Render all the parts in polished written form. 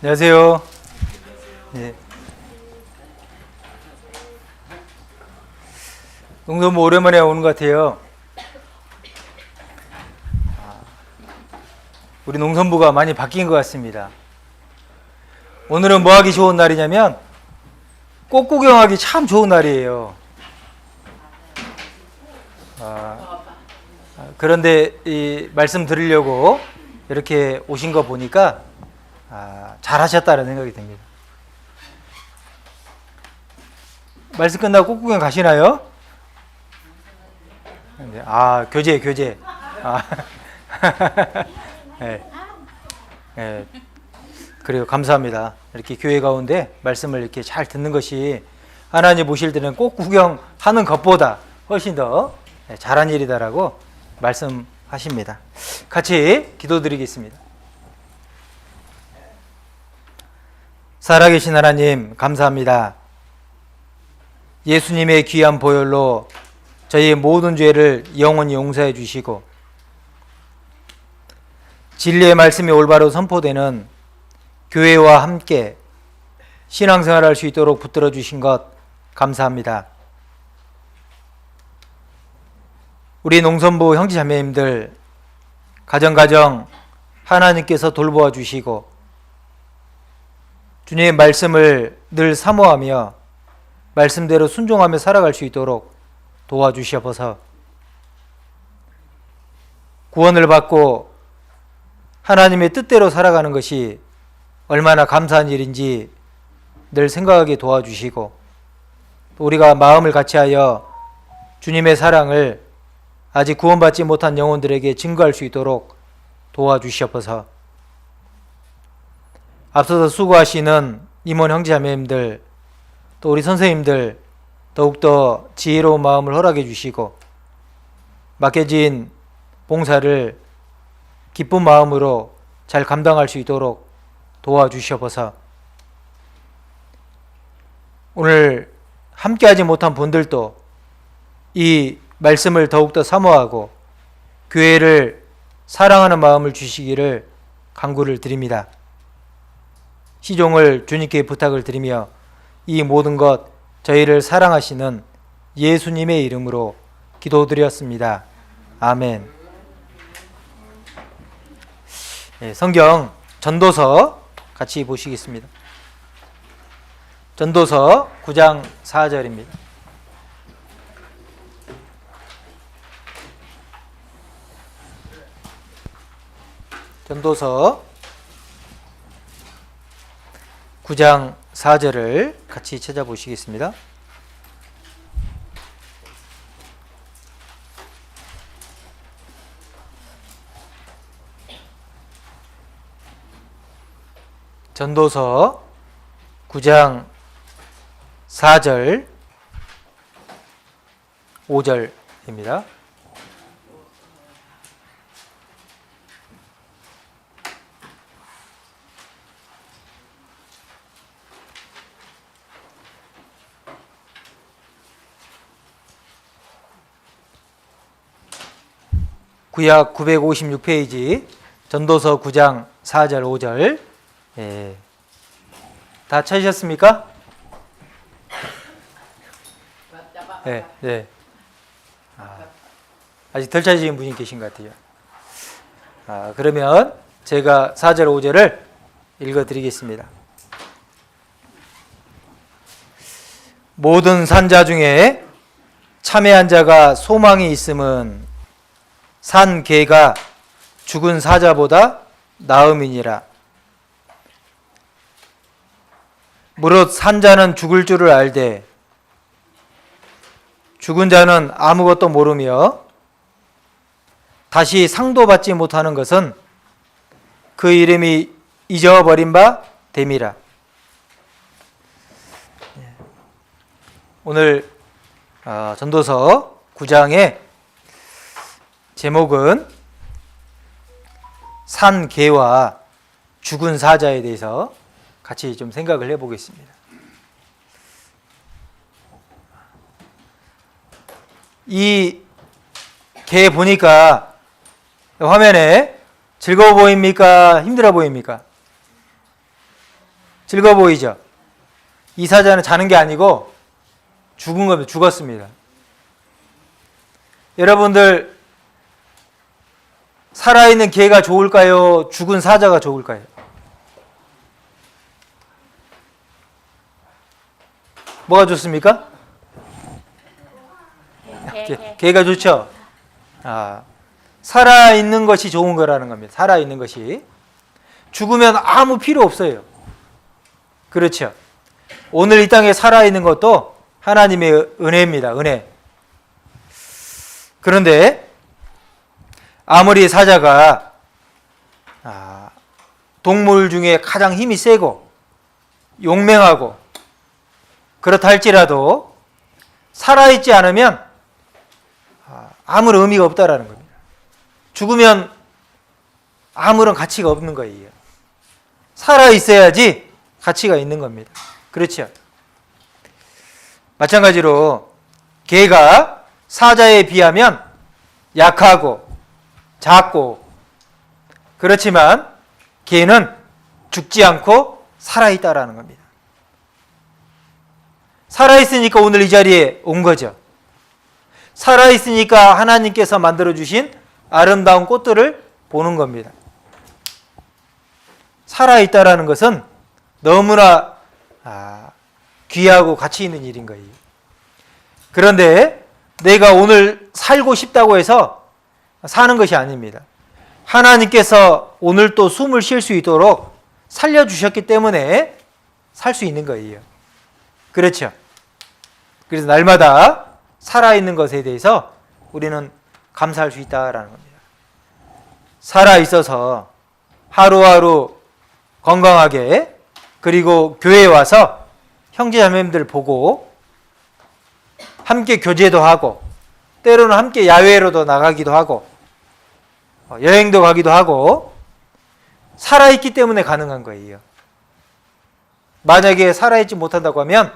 안녕하세요. 예. 농선부 오랜만에 오는 것 같아요. 우리 농선부가 많이 바뀐 것 같습니다. 오늘은 뭐 하기 좋은 날이냐면 꽃 구경하기 참 좋은 날이에요. 그런데 이 말씀 드리려고 이렇게 오신 거 보니까 잘하셨다는 생각이 듭니다. 말씀 끝나고 꽃 구경 가시나요? 교제. 네. 네. 그래요. 감사합니다. 이렇게 교회 가운데 말씀을 이렇게 잘 듣는 것이 하나님 오실 때는 꽃 구경하는 것보다 훨씬 더 잘한 일이다라고 말씀하십니다. 같이 기도드리겠습니다. 살아계신 하나님 감사합니다. 예수님의 귀한 보혈로 저희의 모든 죄를 영원히 용서해 주시고 진리의 말씀이 올바로 선포되는 교회와 함께 신앙생활할 수 있도록 붙들어 주신 것 감사합니다. 우리 농선부 형제자매님들 가정 하나님께서 돌보아 주시고 주님의 말씀을 늘 사모하며 말씀대로 순종하며 살아갈 수 있도록 도와주시옵소서. 구원을 받고 하나님의 뜻대로 살아가는 것이 얼마나 감사한 일인지 늘 생각하게 도와주시고 또 우리가 마음을 같이하여 주님의 사랑을 아직 구원받지 못한 영혼들에게 증거할 수 있도록 도와주시옵소서. 앞서서 수고하시는 임원 형제자매님들 또 우리 선생님들 더욱더 지혜로운 마음을 허락해 주시고 맡겨진 봉사를 기쁜 마음으로 잘 감당할 수 있도록 도와주시옵소서. 오늘 함께하지 못한 분들도 이 말씀을 더욱더 사모하고 교회를 사랑하는 마음을 주시기를 간구를 드립니다. 시종을 주님께 부탁을 드리며 이 모든 것 저희를 사랑하시는 예수님의 이름으로 기도드렸습니다. 아멘. 성경 전도서 같이 보시겠습니다. 전도서 9장 4절입니다. 전도서 9장 4절을 같이 찾아보시겠습니다. 전도서 9장 4절 5절입니다. 구약 956페이지 전도서 9장 4절 5절 다 찾으셨습니까? 네. 아직 덜 찾으신 분이 계신 것 같아요. 그러면 제가 4절 5절을 읽어드리겠습니다. 모든 산자 중에 참회한 자가 소망이 있음은 산 개가 죽은 사자보다 나음이니라. 무릇 산 자는 죽을 줄을 알되 죽은 자는 아무것도 모르며 다시 상도받지 못하는 것은 그 이름이 잊어버린 바 됨이라. 오늘 전도서 9장의 제목은 산 개와 죽은 사자에 대해서 같이 좀 생각을 해보겠습니다. 이 개 보니까 화면에 즐거워 보입니까? 힘들어 보입니까? 즐거워 보이죠? 이 사자는 자는 게 아니고 죽은 겁니다. 죽었습니다. 여러분들 살아있는 개가 좋을까요? 죽은 사자가 좋을까요? 뭐가 좋습니까? 개가 좋죠? 살아있는 것이 좋은 거라는 겁니다. 살아있는 것이. 죽으면 아무 필요 없어요. 그렇죠? 오늘 이 땅에 살아있는 것도 하나님의 은혜입니다. 은혜. 그런데 아무리 사자가 동물 중에 가장 힘이 세고 용맹하고 그렇다 할지라도 살아있지 않으면 아무런 의미가 없다라는 겁니다. 죽으면 아무런 가치가 없는 거예요. 살아있어야지 가치가 있는 겁니다. 그렇죠? 마찬가지로 개가 사자에 비하면 약하고 작고 그렇지만 개는 죽지 않고 살아있다라는 겁니다. 살아있으니까 오늘 이 자리에 온 거죠. 살아있으니까 하나님께서 만들어주신 아름다운 꽃들을 보는 겁니다. 살아있다라는 것은 너무나 귀하고 가치 있는 일인 거예요. 그런데 내가 오늘 살고 싶다고 해서 사는 것이 아닙니다. 하나님께서 오늘 또 숨을 쉴 수 있도록 살려주셨기 때문에 살 수 있는 거예요. 그렇죠? 그래서 날마다 살아있는 것에 대해서 우리는 감사할 수 있다라는 겁니다. 살아있어서 하루하루 건강하게 그리고 교회에 와서 형제자매님들 보고 함께 교제도 하고 때로는 함께 야외로도 나가기도 하고 여행도 가기도 하고 살아있기 때문에 가능한 거예요. 만약에 살아있지 못한다고 하면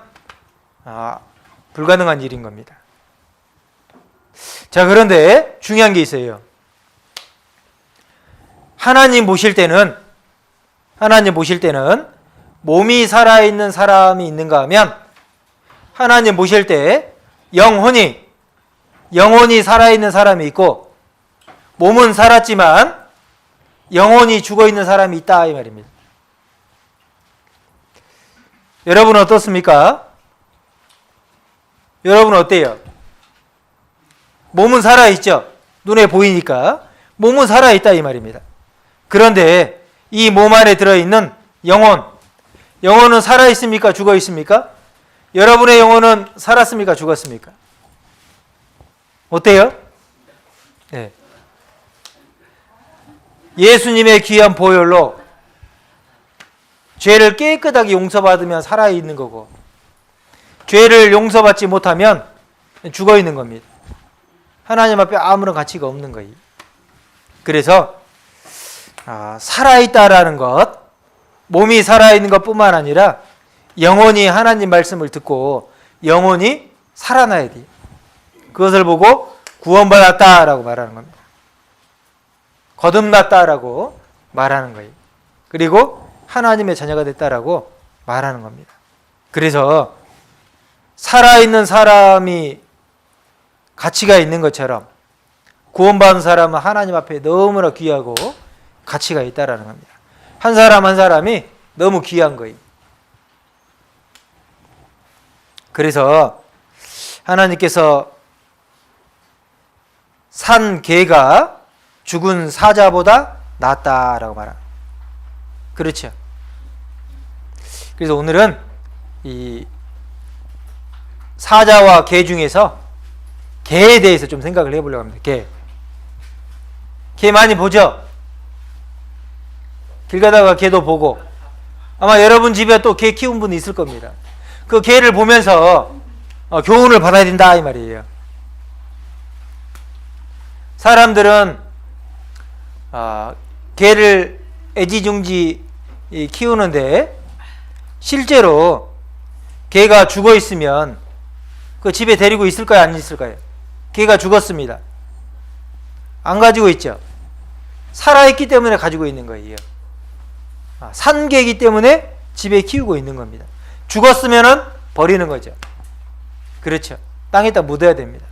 불가능한 일인 겁니다. 자, 그런데 중요한 게 있어요. 하나님 보실 때는 몸이 살아있는 사람이 있는가 하면 하나님 보실 때 영혼이 살아있는 사람이 있고 몸은 살았지만 영혼이 죽어있는 사람이 있다 이 말입니다. 여러분은 어떻습니까? 여러분은 어때요? 몸은 살아있죠? 눈에 보이니까 몸은 살아있다 이 말입니다. 그런데 이 몸 안에 들어있는 영혼은 살아있습니까? 죽어있습니까? 여러분의 영혼은 살았습니까? 죽었습니까? 어때요? 네. 예수님의 귀한 보혈로 죄를 깨끗하게 용서받으면 살아있는 거고 죄를 용서받지 못하면 죽어있는 겁니다. 하나님 앞에 아무런 가치가 없는 거예요. 그래서 살아있다라는 것, 몸이 살아있는 것뿐만 아니라 영혼이 하나님 말씀을 듣고 영혼이 살아나야 돼요. 그것을 보고 구원받았다라고 말하는 겁니다. 거듭났다라고 말하는 거예요. 그리고 하나님의 자녀가 됐다라고 말하는 겁니다. 그래서 살아있는 사람이 가치가 있는 것처럼 구원받은 사람은 하나님 앞에 너무나 귀하고 가치가 있다라는 겁니다. 한 사람 한 사람이 너무 귀한 거예요. 그래서 하나님께서 산 개가 죽은 사자보다 낫다라고 말합니다. 그렇죠. 그래서 오늘은 이 사자와 개 중에서 개에 대해서 좀 생각을 해보려고 합니다. 개 많이 보죠? 길 가다가 개도 보고 아마 여러분 집에 또 개 키운 분이 있을 겁니다. 그 개를 보면서 교훈을 받아야 된다 이 말이에요. 사람들은 개를 애지중지 키우는데 실제로 개가 죽어 있으면 그 집에 데리고 있을까요? 안 있을까요? 개가 죽었습니다. 안 가지고 있죠. 살아있기 때문에 가지고 있는 거예요. 산 개이기 때문에 집에 키우고 있는 겁니다. 죽었으면은 버리는 거죠. 그렇죠. 땅에다 묻어야 됩니다.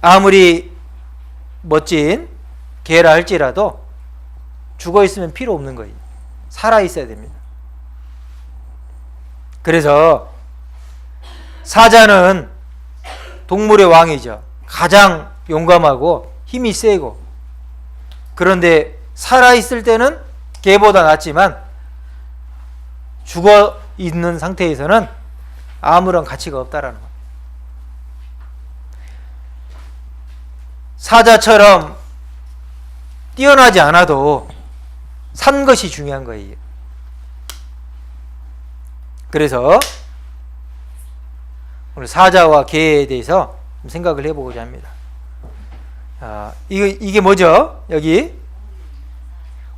아무리 멋진 개라 할지라도 죽어 있으면 필요 없는 거예요. 살아 있어야 됩니다. 그래서 사자는 동물의 왕이죠. 가장 용감하고 힘이 세고, 그런데 살아 있을 때는 개보다 낫지만 죽어 있는 상태에서는 아무런 가치가 없다라는 거예요. 사자처럼 뛰어나지 않아도 산 것이 중요한 거예요. 그래서 오늘 사자와 개에 대해서 좀 생각을 해보고자 합니다. 이게 뭐죠? 여기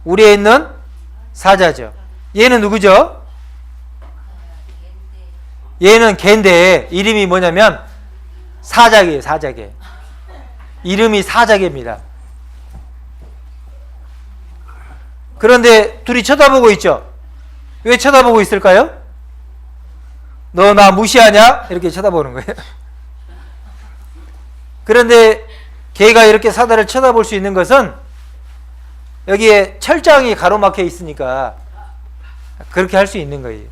우리에 있는 사자죠. 얘는 누구죠? 얘는 개인데 이름이 뭐냐면 사자개예요. 사자개. 이름이 사자개입니다. 그런데 둘이 쳐다보고 있죠. 왜 쳐다보고 있을까요? 너 나 무시하냐? 이렇게 쳐다보는 거예요. 그런데 개가 이렇게 사자를 쳐다볼 수 있는 것은 여기에 철장이 가로막혀 있으니까 그렇게 할 수 있는 거예요.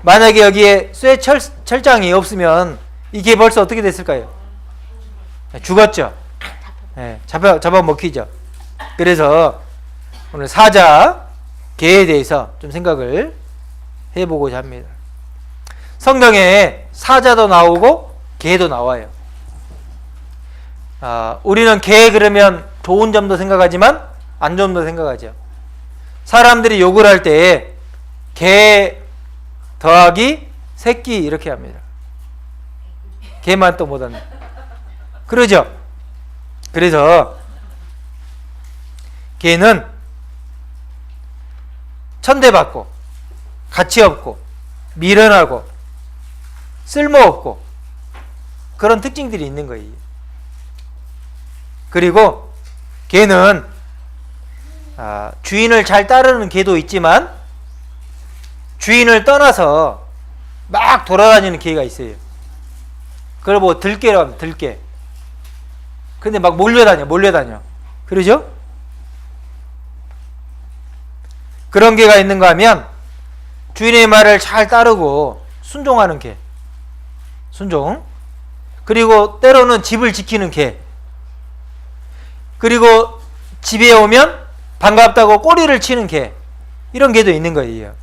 만약에 여기에 쇠 철장이 없으면 이 개 벌써 어떻게 됐을까요? 죽었죠. 네, 잡아 먹히죠. 그래서 오늘 사자, 개에 대해서 좀 생각을 해보고자 합니다. 성경에 사자도 나오고 개도 나와요. 우리는 개 그러면 좋은 점도 생각하지만 안 좋은 점도 생각하죠. 사람들이 욕을 할 때 개 더하기 새끼 이렇게 합니다. 개만 또 못하네. 그러죠. 그래서 개는 천대받고 가치 없고 미련하고 쓸모없고 그런 특징들이 있는 거예요. 그리고 개는 주인을 잘 따르는 개도 있지만 주인을 떠나서 막 돌아다니는 개가 있어요. 그걸 뭐 들개라고 합니다. 들개. 근데 막 몰려다녀. 그러죠? 그런 개가 있는가 하면 주인의 말을 잘 따르고 순종하는 개. 순종. 그리고 때로는 집을 지키는 개. 그리고 집에 오면 반갑다고 꼬리를 치는 개. 이런 개도 있는 거예요.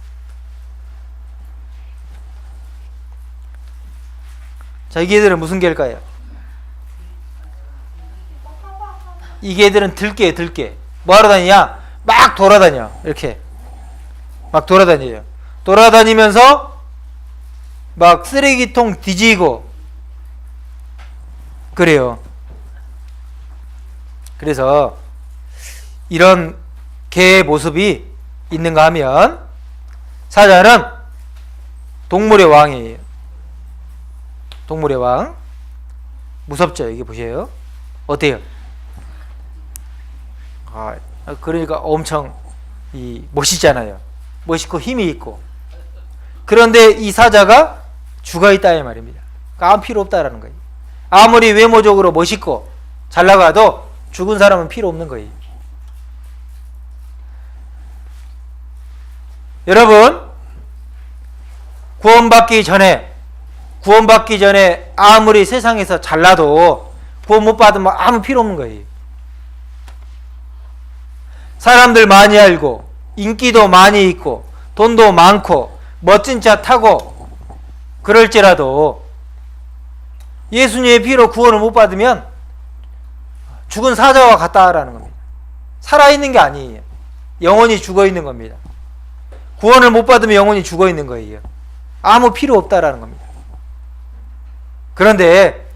자, 이 개들은 무슨 개일까요? 이 개들은 들개. 뭐 하러 다니냐? 막 돌아다녀. 이렇게. 막 돌아다녀요. 돌아다니면서 막 쓰레기통 뒤지고 그래요. 그래서 이런 개의 모습이 있는가 하면 사자는 동물의 왕이에요. 동물의 왕. 무섭죠? 여기 보세요. 어때요? 그러니까 엄청 멋있잖아요. 멋있고 힘이 있고. 그런데 이 사자가 죽어 있다 이 말입니다. 그러니까 아무 필요 없다라는 거예요. 아무리 외모적으로 멋있고 잘 나가도 죽은 사람은 필요 없는 거예요. 여러분, 구원받기 전에 아무리 세상에서 잘나도 구원 못 받으면 아무 필요 없는 거예요. 사람들 많이 알고 인기도 많이 있고 돈도 많고 멋진 차 타고 그럴지라도 예수님의 피로 구원을 못 받으면 죽은 사자와 같다라는 겁니다. 살아있는 게 아니에요. 영원히 죽어있는 겁니다. 구원을 못 받으면 영원히 죽어있는 거예요. 아무 필요 없다라는 겁니다. 그런데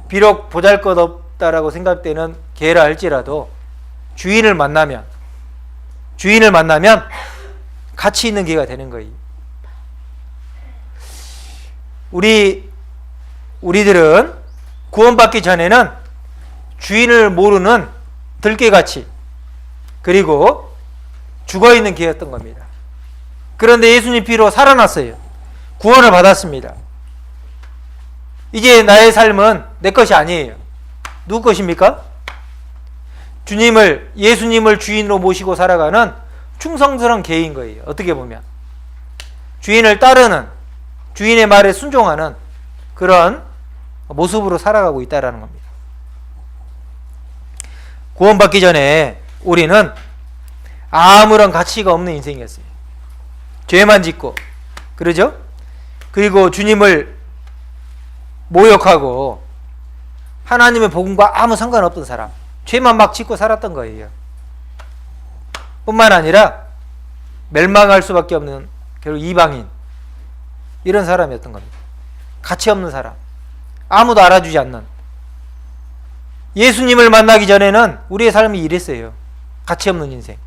비록 보잘것없다라고 생각되는 개라 할지라도 주인을 만나면 가치 있는 개가 되는 거예요. 우리들은 구원받기 전에는 주인을 모르는 들개같이 그리고 죽어있는 개였던 겁니다. 그런데 예수님 피로 살아났어요. 구원을 받았습니다. 이제 나의 삶은 내 것이 아니에요. 누구 것입니까? 예수님을 주인으로 모시고 살아가는 충성스러운 개인 거예요. 어떻게 보면 주인을 따르는, 주인의 말에 순종하는 그런 모습으로 살아가고 있다는 겁니다. 구원받기 전에 우리는 아무런 가치가 없는 인생이었어요. 죄만 짓고, 그러죠? 그리고 주님을 모욕하고 하나님의 복음과 아무 상관없던 사람, 죄만 막 짓고 살았던 거예요. 뿐만 아니라 멸망할 수밖에 없는 결국 이방인, 이런 사람이었던 겁니다. 가치 없는 사람, 아무도 알아주지 않는. 예수님을 만나기 전에는 우리의 삶이 이랬어요. 가치 없는 인생.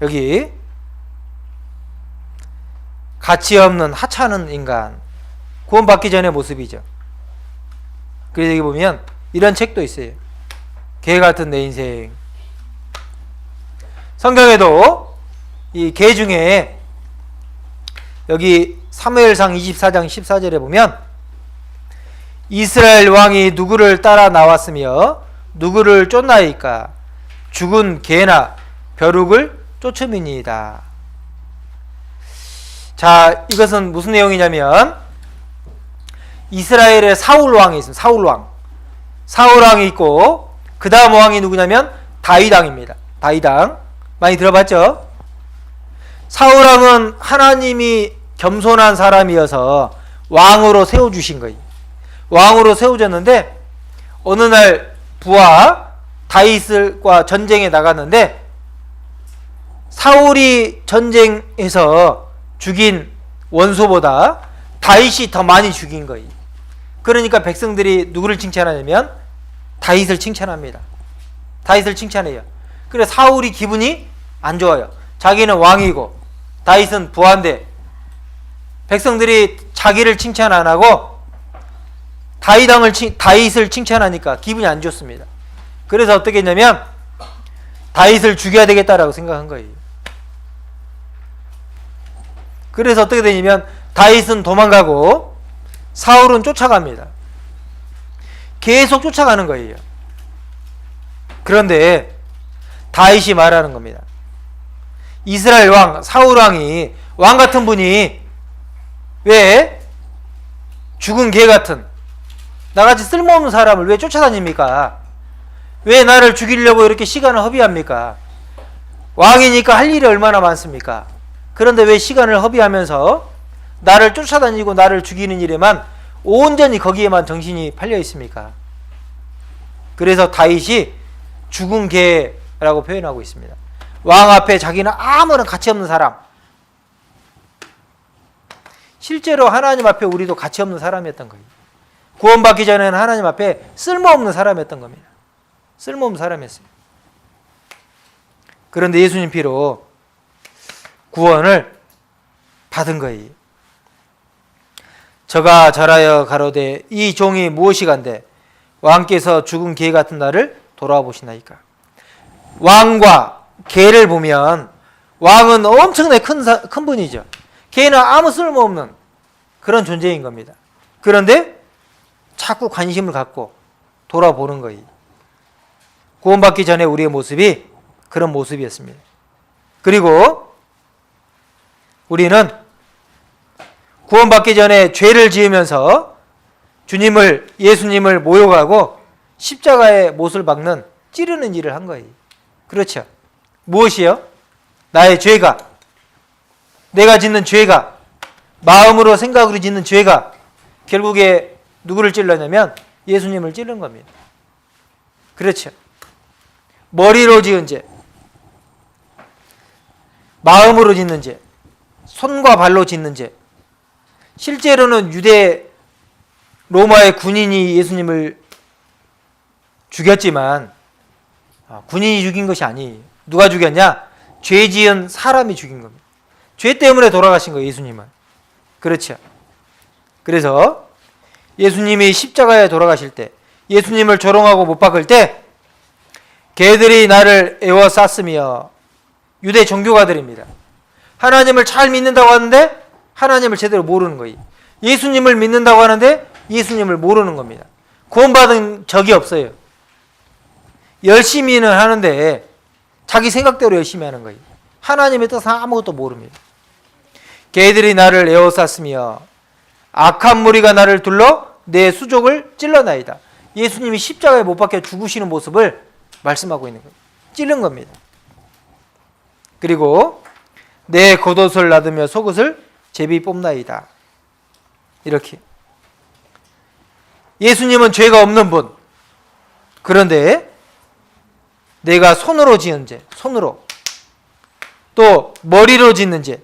여기 가치 없는 하찮은 인간, 구원받기 전의 모습이죠. 그래서 여기 보면 이런 책도 있어요. 개 같은 내 인생. 성경에도 이 개 중에 여기 사무엘상 24장 14절에 보면 이스라엘 왕이 누구를 따라 나왔으며 누구를 쫓나이까? 죽은 개나 벼룩을 쫓음이니이다. 자, 이것은 무슨 내용이냐면 이스라엘에 사울 왕이 있습니다. 사울 왕이 있고 그 다음 왕이 누구냐면 다윗 왕입니다. 다윗 왕 많이 들어봤죠? 사울 왕은 하나님이 겸손한 사람이어서 왕으로 세워주신 거예요. 왕으로 세워졌는데 어느 날 부하 다윗과 전쟁에 나갔는데 사울이 전쟁에서 죽인 원수보다 다윗이 더 많이 죽인 거예요. 그러니까 백성들이 누구를 칭찬하냐면 다윗을 칭찬합니다. 다윗을 칭찬해요. 그래서 사울이 기분이 안 좋아요. 자기는 왕이고 다윗은 부하인데 백성들이 자기를 칭찬 안 하고 다윗을 칭찬하니까 기분이 안 좋습니다. 그래서 어떻게 했냐면 다윗을 죽여야 되겠다라고 생각한 거예요. 그래서 어떻게 되냐면 다윗은 도망가고 사울은 쫓아갑니다. 계속 쫓아가는 거예요. 그런데 다윗이 말하는 겁니다. 이스라엘 왕 사울 왕이, 왕 같은 분이 왜 죽은 개 같은 나같이 쓸모없는 사람을 왜 쫓아다닙니까? 왜 나를 죽이려고 이렇게 시간을 허비합니까? 왕이니까 할 일이 얼마나 많습니까? 그런데 왜 시간을 허비하면서 나를 쫓아다니고 나를 죽이는 일에만 온전히 거기에만 정신이 팔려 있습니까? 그래서 다윗이 죽은 개라고 표현하고 있습니다. 왕 앞에 자기는 아무런 가치 없는 사람. 실제로 하나님 앞에 우리도 가치 없는 사람이었던 거예요. 구원받기 전에는 하나님 앞에 쓸모없는 사람이었던 겁니다. 쓸모없는 사람이었어요. 그런데 예수님 피로 구원을 받은 거예요. 저가 절하여 가로되 이 종이 무엇이간데 왕께서 죽은 개 같은 나를 돌아와 보시나이까. 왕과 개를 보면 왕은 엄청나게 큰 분이죠. 개는 아무 쓸모없는 그런 존재인 겁니다. 그런데 자꾸 관심을 갖고 돌아보는 거예요. 구원받기 전에 우리의 모습이 그런 모습이었습니다. 그리고 우리는 구원받기 전에 죄를 지으면서 예수님을 모욕하고 십자가에 못을 박는 찌르는 일을 한 거예요. 그렇죠? 무엇이요? 나의 죄가, 내가 짓는 죄가, 마음으로 생각으로 짓는 죄가 결국에 누구를 찔렀냐면 예수님을 찌른 겁니다. 그렇죠? 머리로 지은 죄, 마음으로 짓는 죄, 손과 발로 짓는 죄. 실제로는 유대 로마의 군인이 예수님을 죽였지만 군인이 죽인 것이 아니에요. 누가 죽였냐? 죄 지은 사람이 죽인 겁니다. 죄 때문에 돌아가신 거예요, 예수님은. 그렇죠. 그래서 예수님이 십자가에 돌아가실 때, 예수님을 조롱하고 못 박을 때 개들이 나를 에워쌌으며 유대 종교가들입니다. 하나님을 잘 믿는다고 하는데 하나님을 제대로 모르는 거예요. 예수님을 믿는다고 하는데 예수님을 모르는 겁니다. 구원받은 적이 없어요. 열심히는 하는데 자기 생각대로 열심히 하는 거예요. 하나님의 뜻은 아무것도 모릅니다. 개들이 나를 에워쌌으며 악한 무리가 나를 둘러 내 수족을 찔러나이다. 예수님이 십자가에 못 박혀 죽으시는 모습을 말씀하고 있는 거예요. 찔른 겁니다. 그리고 내 겉옷을 놔두며 속옷을 제비 뽑나이다. 이렇게. 예수님은 죄가 없는 분. 그런데 내가 손으로 지은 죄, 손으로. 또 머리로 짓는 죄.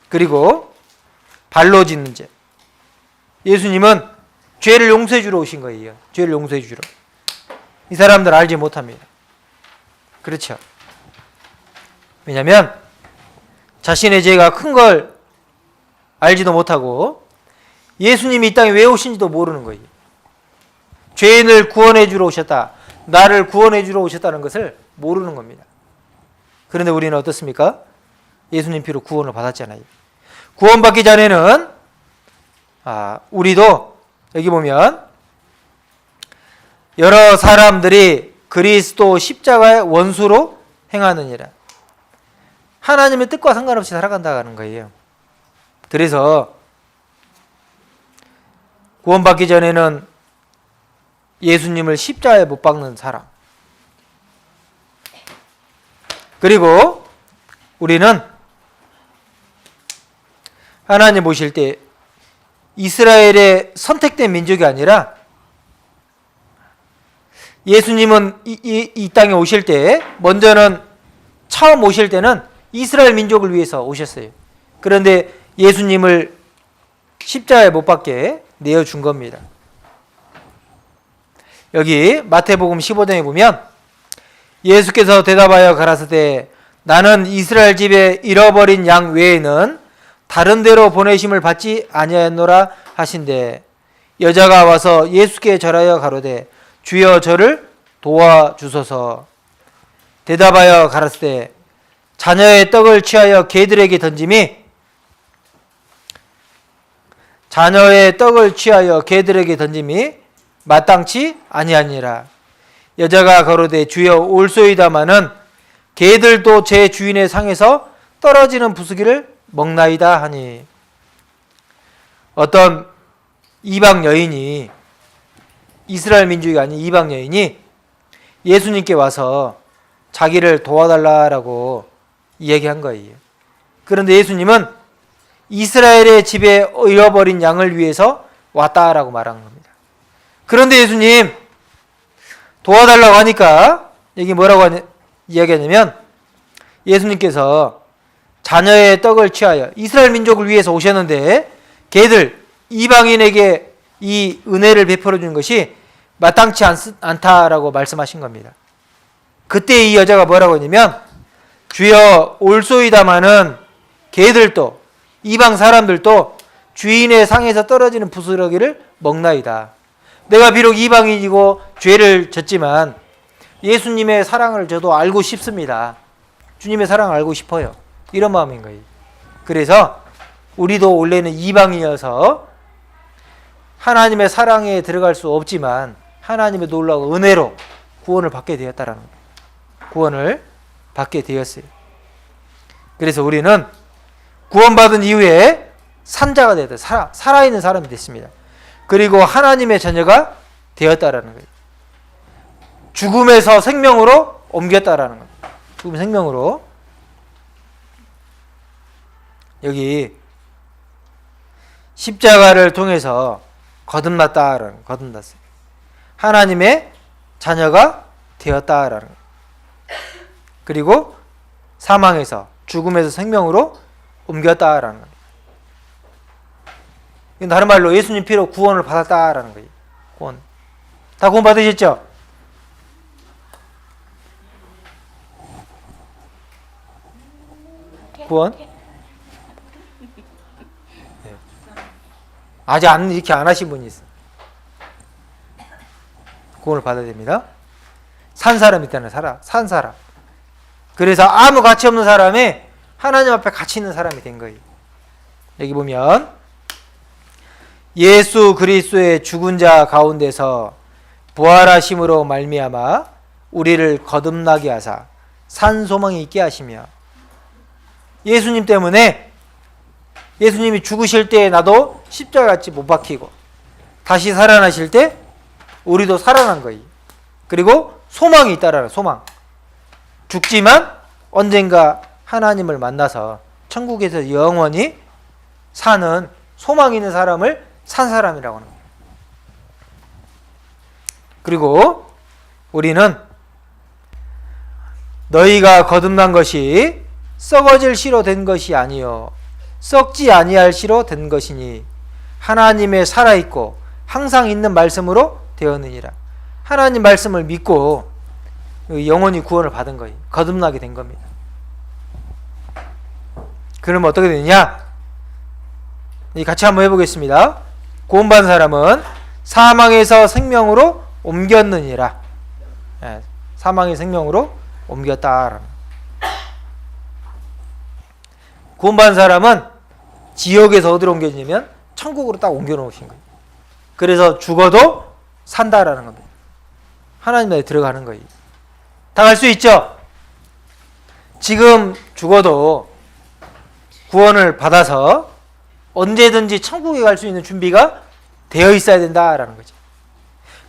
그리고 발로 짓는 죄. 예수님은 죄를 용서해 주러 오신 거예요. 죄를 용서해 주러. 이 사람들 알지 못합니다. 그렇죠. 왜냐하면 자신의 죄가 큰 걸 알지도 못하고 예수님이 이 땅에 왜 오신지도 모르는 거예요. 죄인을 구원해 주러 오셨다. 나를 구원해 주러 오셨다는 것을 모르는 겁니다. 그런데 우리는 어떻습니까? 예수님 피로 구원을 받았잖아요. 구원받기 전에는 우리도 여기 보면 여러 사람들이 그리스도 십자가의 원수로 행하느니라. 하나님의 뜻과 상관없이 살아간다는 거예요. 그래서 구원받기 전에는 예수님을 십자가에 못 박는 사람. 그리고 우리는 하나님 보실 때 이스라엘의 선택된 민족이 아니라 예수님은 이 땅에 오실 때 먼저는 처음 오실 때는 이스라엘 민족을 위해서 오셨어요. 그런데 예수님을 십자가에 못 박게 내어준 겁니다. 여기 마태복음 15장에 보면 예수께서 대답하여 가라사대 나는 이스라엘 집에 잃어버린 양 외에는 다른 데로 보내심을 받지 아니하였노라 하신대 여자가 와서 예수께 절하여 가로되 주여 저를 도와주소서. 대답하여 가라사대 자녀의 떡을 취하여 개들에게 던짐이 마땅치 아니하니라. 여자가 가로되 주여 올소이다마는 개들도 제 주인의 상에서 떨어지는 부스기를 먹나이다 하니. 어떤 이방 여인이 이스라엘 민족이 아닌 이방 여인이 예수님께 와서 자기를 도와달라고 이야기한 거예요. 그런데 예수님은 이스라엘의 집에 잃어버린 양을 위해서 왔다라고 말하는 겁니다. 그런데 예수님 도와달라고 하니까 여기 뭐라고 이야기하냐면 예수님께서 자녀의 떡을 취하여 이스라엘 민족을 위해서 오셨는데 걔들 이방인에게 이 은혜를 베풀어 주는 것이 마땅치 않다라고 말씀하신 겁니다. 그때 이 여자가 뭐라고 했냐면 주여 올소이다마는 걔들도 이방 사람들도 주인의 상에서 떨어지는 부스러기를 먹나이다. 내가 비록 이방인이고 죄를 졌지만 예수님의 사랑을 저도 알고 싶습니다. 주님의 사랑을 알고 싶어요. 이런 마음인 거예요. 그래서 우리도 원래는 이방인이어서 하나님의 사랑에 들어갈 수 없지만 하나님의 놀라운 은혜로 구원을 받게 되었다라는 거예요. 구원을 받게 되었어요. 그래서 우리는 구원받은 이후에 산자가 되었다. 살아있는 사람이 됐습니다. 그리고 하나님의 자녀가 되었다라는 거예요. 죽음에서 생명으로 옮겼다라는 거예요. 죽음 생명으로. 여기 십자가를 통해서 거듭났다라는 거듭났어요. 하나님의 자녀가 되었다라는 거예요. 그리고 사망에서 죽음에서 생명으로 옮겼다라는 거예요. 다른 말로 예수님 피로 구원을 받았다라는 거예요. 구원. 다 구원 받으셨죠? 구원? 네. 아직 이렇게 안 하신 분이 있어요. 구원을 받아야 됩니다. 산 사람 있다는 산 사람. 그래서 아무 가치 없는 사람이 하나님 앞에 가치 있는 사람이 된 거예요. 여기 보면 예수 그리스도의 죽은 자 가운데서 부활하심으로 말미암아 우리를 거듭나게 하사 산 소망이 있게 하시며, 예수님 때문에, 예수님이 죽으실 때 나도 십자가같이 못 박히고 다시 살아나실 때 우리도 살아난 거예요. 그리고 소망이 있다라는 소망. 죽지만 언젠가 하나님을 만나서 천국에서 영원히 사는 소망 있는 사람을 산 사람이라고 하는 거예요. 그리고 우리는 너희가 거듭난 것이 썩어질 씨로 된 것이 아니요 썩지 아니할 씨로 된 것이니 하나님의 살아있고 항상 있는 말씀으로 되었느니라. 하나님 말씀을 믿고 영원히 구원을 받은 거예요. 거듭나게 된 겁니다. 그러면 어떻게 되느냐? 같이 한번 해보겠습니다. 구원받은 사람은 사망에서 생명으로 옮겼느니라. 사망의 생명으로 옮겼다. 구원받은 사람은 지옥에서 어디로 옮겨지냐면 천국으로 딱 옮겨 놓으신 거예요. 그래서 죽어도 산다라는 겁니다. 하나님 나라에 들어가는 거예요. 다 갈 수 있죠? 지금 죽어도 구원을 받아서 언제든지 천국에 갈 수 있는 준비가 되어 있어야 된다라는 거죠.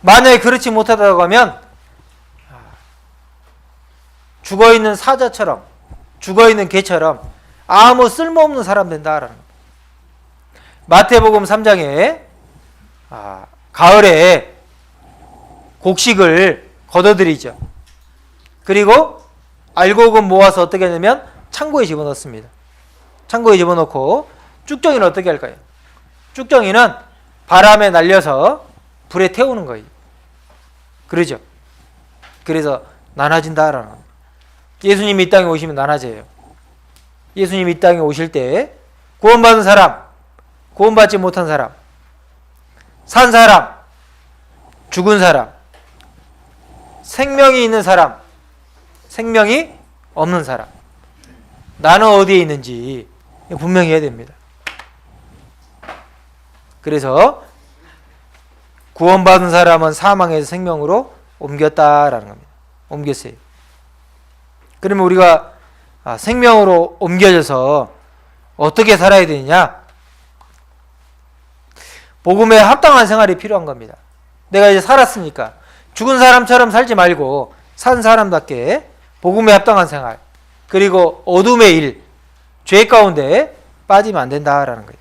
만약에 그렇지 못하다고 하면 죽어있는 사자처럼, 죽어있는 개처럼 아무 쓸모없는 사람 된다라는 겁니다. 마태복음 3장에 가을에 곡식을 걷어들이죠. 그리고 알곡은 모아서 어떻게 하냐면 창고에 집어넣습니다. 창고에 집어넣고 쭉정이는 어떻게 할까요? 쭉정이는 바람에 날려서 불에 태우는 거예요. 그러죠? 그래서 나눠진다라는 겁니다. 예수님이 이 땅에 오시면 나눠져요. 예수님이 이 땅에 오실 때 구원받은 사람, 구원받지 못한 사람, 산 사람, 죽은 사람, 생명이 있는 사람, 생명이 없는 사람, 나는 어디에 있는지 분명히 해야 됩니다. 그래서 구원받은 사람은 사망에서 생명으로 옮겼다라는 겁니다. 옮겼어요. 그러면 우리가 생명으로 옮겨져서 어떻게 살아야 되느냐? 복음에 합당한 생활이 필요한 겁니다. 내가 이제 살았으니까 죽은 사람처럼 살지 말고 산 사람답게 복음에 합당한 생활, 그리고 어둠의 일, 죄 가운데 빠지면 안 된다라는 거예요.